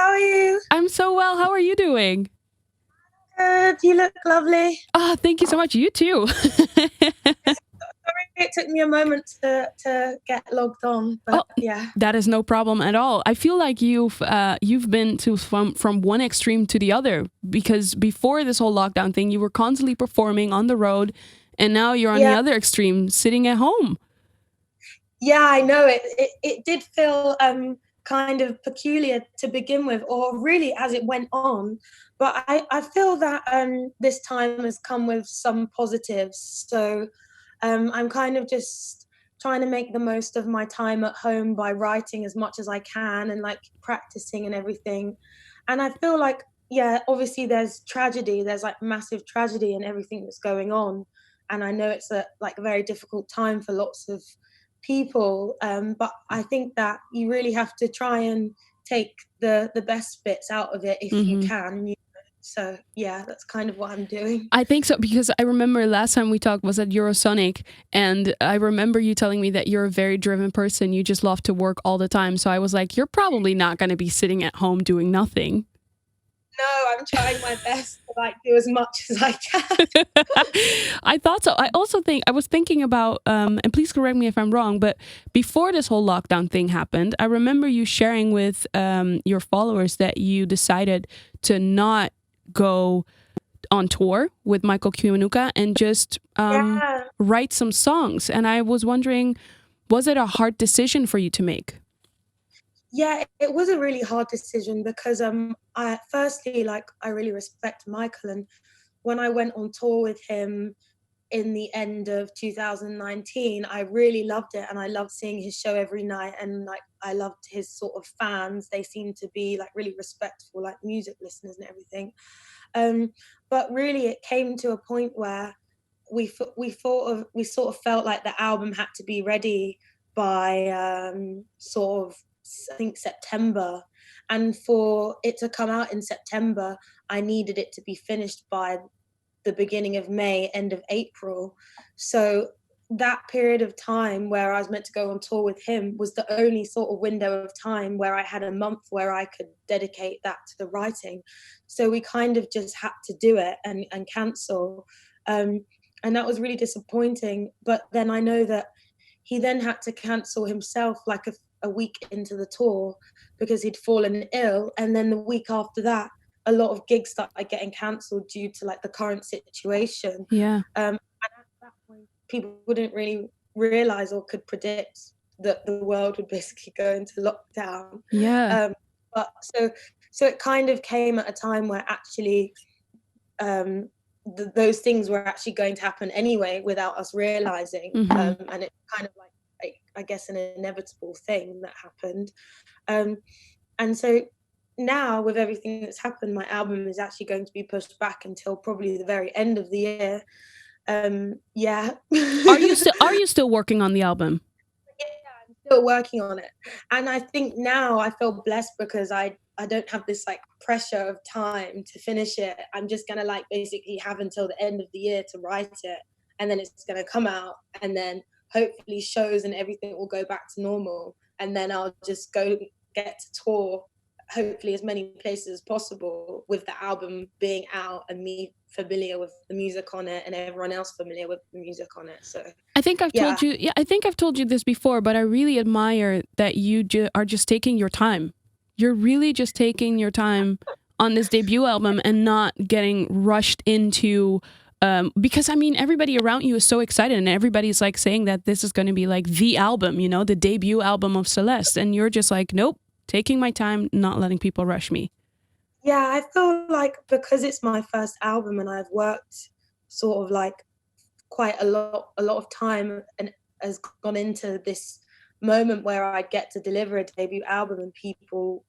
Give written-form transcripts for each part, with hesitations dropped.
How are you? I'm so well. How are you doing? Good. You look lovely. Ah, thank you so much. You too. Sorry, it took me a moment to get logged on, Oh, but yeah. that is no problem at all. I feel like you've been to from one extreme to the other, because before this whole lockdown thing, you were constantly performing on the road, and now you're on the Yeah, other extreme, sitting at home. yeah, I know it. It did feel kind of peculiar to begin with, or really as it went on. But I feel that this time has come with some positives. So I'm kind of just trying to make the most of my time at home by writing as much as I can and like practicing and everything. And I feel like, yeah, obviously there's tragedy, there's like massive tragedy and everything that's going on. And I know it's a like a very difficult time for lots of people. But I think that you really have to try and take the best bits out of it if you Hmm. can. So yeah, that's kind of what I'm doing. I think so, because I remember last time we talked was at Eurosonic, and I remember you telling me that you're a very driven person. You just love to work all the time. So I was like, you're probably not going to be sitting at home doing nothing. No, I'm trying my best to like do as much as I can. I thought so. I also think I was thinking about, and please correct me if I'm wrong, but before this whole lockdown thing happened, I remember you sharing with your followers that you decided to not go on tour with Michael Kiwanuka and just Yeah, write some songs. And I was wondering, was it a hard decision for you to make? yeah, it was a really hard decision because I firstly like I really respect Michael, and when I went on tour with him in the end of 2019, I really loved it and I loved seeing his show every night, and like I loved his sort of fans. They seemed to be like really respectful, like music listeners and everything. But really, it came to a point where we sort of felt like the album had to be ready by sort of I think September, and for it to come out in September, I needed it to be finished by the beginning of May, end of April. So that period of time where I was meant to go on tour with him was the only sort of window of time where I had a month where I could dedicate that to the writing. So we kind of just had to do it and cancel. And that was really disappointing. But then I know that he then had to cancel himself like a week into the tour because he'd fallen ill. And then the week after that, a lot of gigs started getting cancelled due to like the current situation. Yeah. And at that point, people wouldn't really realize or could predict that the world would basically go into lockdown. Yeah. But so it kind of came at a time where actually those things were actually going to happen anyway without us realizing, Hmm. and it's kind of like I guess an inevitable thing that happened. And so now with everything that's happened, my album is actually going to be pushed back until probably the very end of the year. Yeah. Are you still working on the album? I'm still working on it, and I think now I feel blessed because I don't have this like pressure of time to finish it. I'm just gonna like basically have until the end of the year to write it, and then it's gonna come out, and then hopefully shows and everything will go back to normal, and then I'll just go get to tour hopefully as many places as possible with the album being out and me familiar with the music on it and everyone else familiar with the music on it. So I think I've yeah. told you. Yeah, I think I've told you this before, but I really admire that you are just taking your time. You're really just taking your time on this debut album and not getting rushed into. Because I mean, everybody around you is so excited, and everybody's like saying that this is going to be like the album, you know, the debut album of Celeste, and you're just like, nope, taking my time, not letting people rush me. Yeah, I feel like because it's my first album and I've worked sort of like quite a lot of time and has gone into this moment where I get to deliver a debut album and people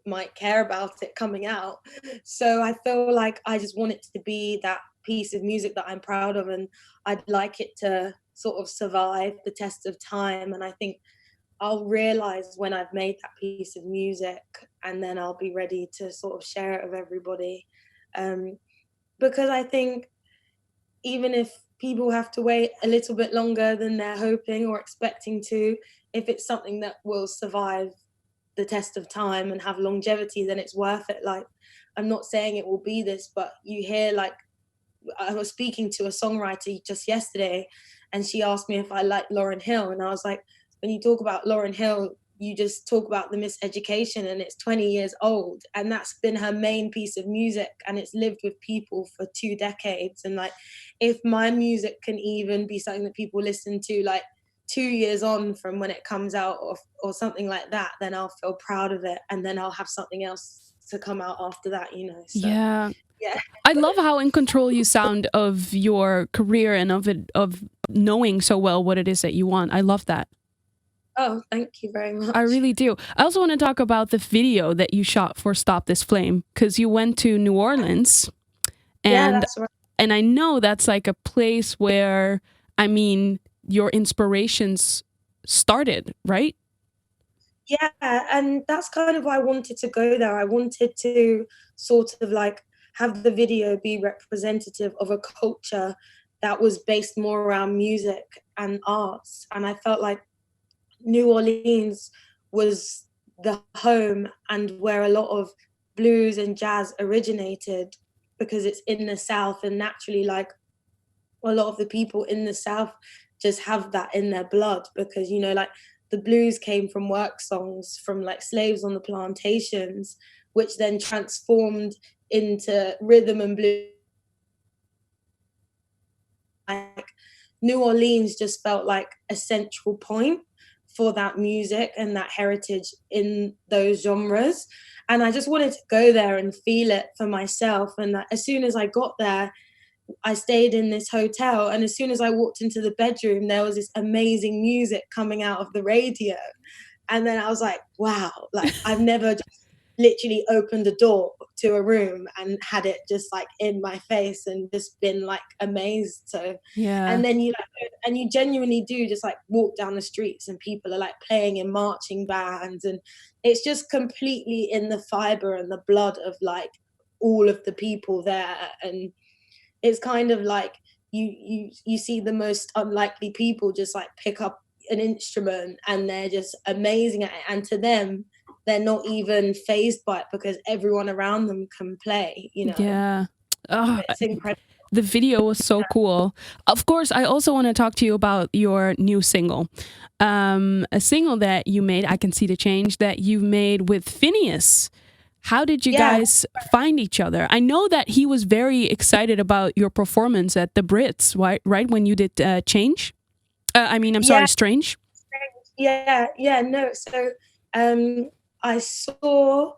might care about it coming out. So I feel like I just want it to be that piece of music that I'm proud of, and I'd like it to sort of survive the test of time. And I think I'll realize when I've made that piece of music, and then I'll be ready to sort of share it with everybody. Um, because I think even if people have to wait a little bit longer than they're hoping or expecting to, if it's something that will survive the test of time and have longevity, then it's worth it. Like, I'm not saying it will be this, but you hear, like, I was speaking to a songwriter just yesterday, and she asked me if I like Lauryn Hill, and I was like, when you talk about Lauryn Hill, you just talk about the miseducation, and it's 20 years old, and that's been her main piece of music, and it's lived with people for 2 decades. And like, if my music can even be something that people listen to like 2 years on from when it comes out, or something like that, then I'll feel proud of it, and then I'll have something else to come out after that, you know. So Yeah. yeah. I love how in control you sound of your career and of knowing so well what it is that you want. I love that. Oh, thank you very much. I really do. I also want to talk about the video that you shot for Stop This Flame, because you went to New Orleans, Yeah, and that's right. and I know that's like a place where, I mean, your inspirations started, right? Yeah, and that's kind of why I wanted to go there. I wanted to sort of like have the video be representative of a culture that was based more around music and arts. And I felt like New Orleans was the home and where a lot of blues and jazz originated, because it's in the South, and naturally, like, a lot of the people in the South just have that in their blood, because, you know, like, the blues came from work songs from like slaves on the plantations, which then transformed into rhythm and blues. Like, New Orleans just felt like a central point for that music and that heritage in those genres. And I just wanted to go there and feel it for myself. And that as soon as I got there, I stayed in this hotel, and as soon as I walked into the bedroom, there was this amazing music coming out of the radio. And then I was like, wow, like, I've never just literally opened a door to a room and had it just like in my face and just been like amazed. So, Yeah. and then you like, and you genuinely do just like walk down the streets and people are like playing in marching bands, and it's just completely in the fiber and the blood of like all of the people there. And it's kind of like you see the most unlikely people just like pick up an instrument and they're just amazing at it, and to them they're not even phased by it because everyone around them can play, you know. Yeah. Oh, It's incredible. the video was so cool. Of course, I also want to talk to you about your new single. A single that you made, I Can See the Change, that you made with Finneas. How did you guys find each other? I know that he was very excited about your performance at the Brits, right? When you did Change? I'm sorry, Strange. Yeah, no. So I saw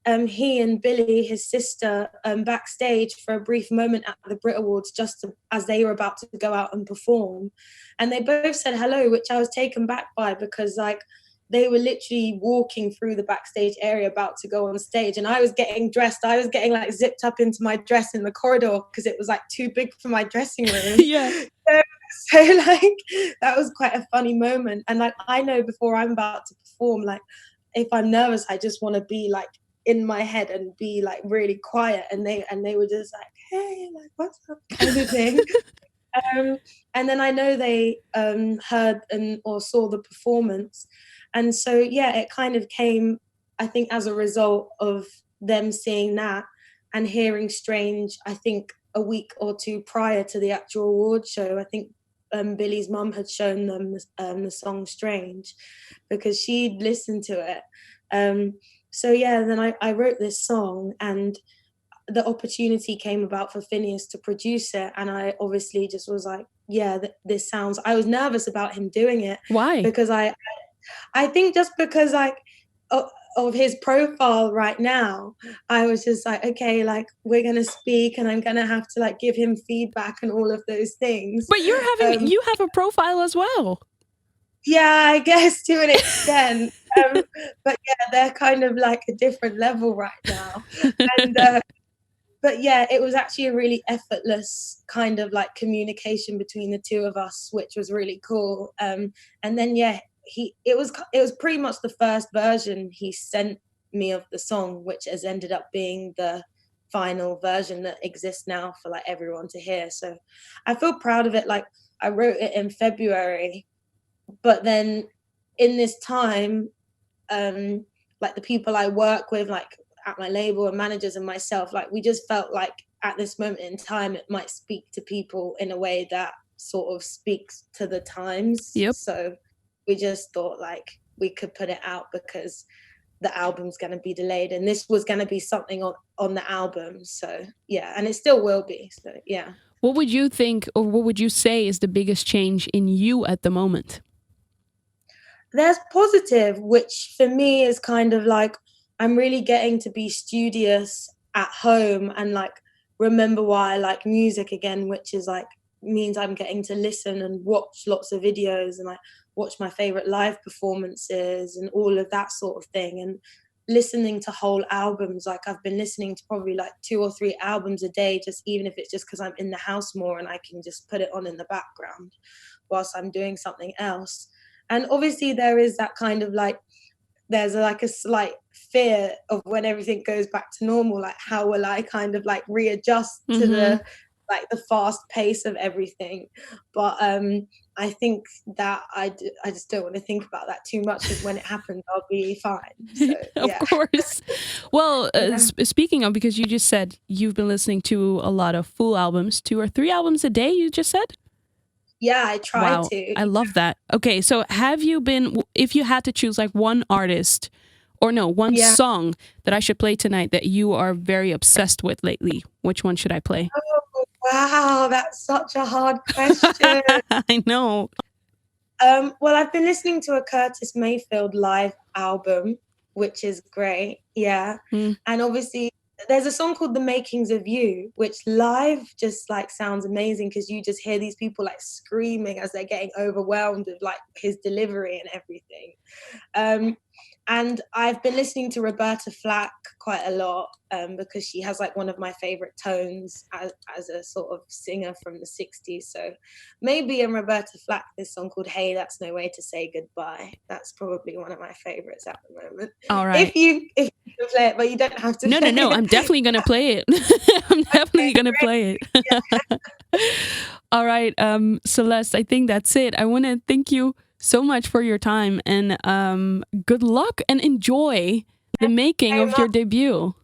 he and Billie, his sister, backstage for a brief moment at the Brit Awards, as they were about to go out and perform. And they both said hello, which I was taken back by, because like they were literally walking through the backstage area about to go on stage, and I was getting dressed. I was getting like zipped up into my dress in the corridor because it was like too big for my dressing room. Yeah. So like that was quite a funny moment. And like I know before I'm about to perform, like if I'm nervous, I just want to be like in my head and be like really quiet. And they were just like, hey, like what's up, kind of thing. And then I know they heard or saw the performance. And so, yeah, it kind of came, I think, as a result of them seeing that and hearing Strange, I think, a week or two prior to the actual award show. I think Billie's mum had shown them the song Strange because she'd listened to it. So, yeah, then I wrote this song, and the opportunity came about for Finneas to produce it, and I obviously just was like, yeah, this sounds. I was nervous about him doing it. Why? Because I think just because like of his profile right now, I was just like, okay, like we're gonna speak, and I'm gonna have to like give him feedback and all of those things. But you have a profile as well. Yeah, I guess to an extent. But yeah, they're kind of like a different level right now. And but yeah, it was actually a really effortless kind of like communication between the two of us, which was really cool. And then yeah, it was pretty much the first version he sent me of the song, which has ended up being the final version that exists now for like everyone to hear. So I feel proud of it. Like I wrote it in February, but then in this time, like the people I work with, like at my label and managers and myself, like we just felt like at this moment in time it might speak to people in a way that sort of speaks to the times. Yep. So we just thought like we could put it out because the album's going to be delayed, and this was going to be something on the album. So yeah, and it still will be. So yeah. What would you think, or what would you say is the biggest change in you at the moment? There's positive, which for me is kind of like I'm really getting to be studious at home and like remember why I like music again, which is like means I'm getting to listen and watch lots of videos and like watch my favorite live performances and all of that sort of thing, and listening to whole albums. Like I've been listening to probably like 2 or 3 albums a day, just even if it's just because I'm in the house more and I can just put it on in the background whilst I'm doing something else. And obviously there is that kind of like, there's like a slight fear of when everything goes back to normal, like how will I kind of like readjust to the like the fast pace of everything. But I think that I just don't want to think about that too much, because when it happens I'll be fine. So, yeah. Of course. Well, speaking of, because you just said you've been listening to a lot of full albums, 2 or 3 albums a day, you just said? Yeah, I try to. I love that. Okay, so have you been, if you had to choose like one artist, or no, one song that I should play tonight that you are very obsessed with lately, which one should I play? Oh, wow, that's such a hard question. I know. Well, I've been listening to a Curtis Mayfield live album, which is great. Yeah. And obviously there's a song called The Makings of You, which live just like sounds amazing, because you just hear these people like screaming as they're getting overwhelmed with like his delivery and everything. And I've been listening to Roberta Flack quite a lot, because she has like one of my favorite tones as a sort of singer from the 60s. So maybe in Roberta Flack, this song called Hey, That's No Way to Say Goodbye. That's probably one of my favorites at the moment. All right. If you can play it, but you don't have to. No. I'm definitely going to play it. I'm definitely going to play it. Yeah. All right. Celeste, I think that's it. I want to thank you so much for your time, and good luck and enjoy the making of your debut.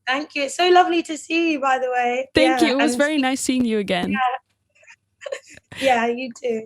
Thank you. It's so lovely to see you, by the way. Thank you. It was very nice seeing you again. Yeah, you too.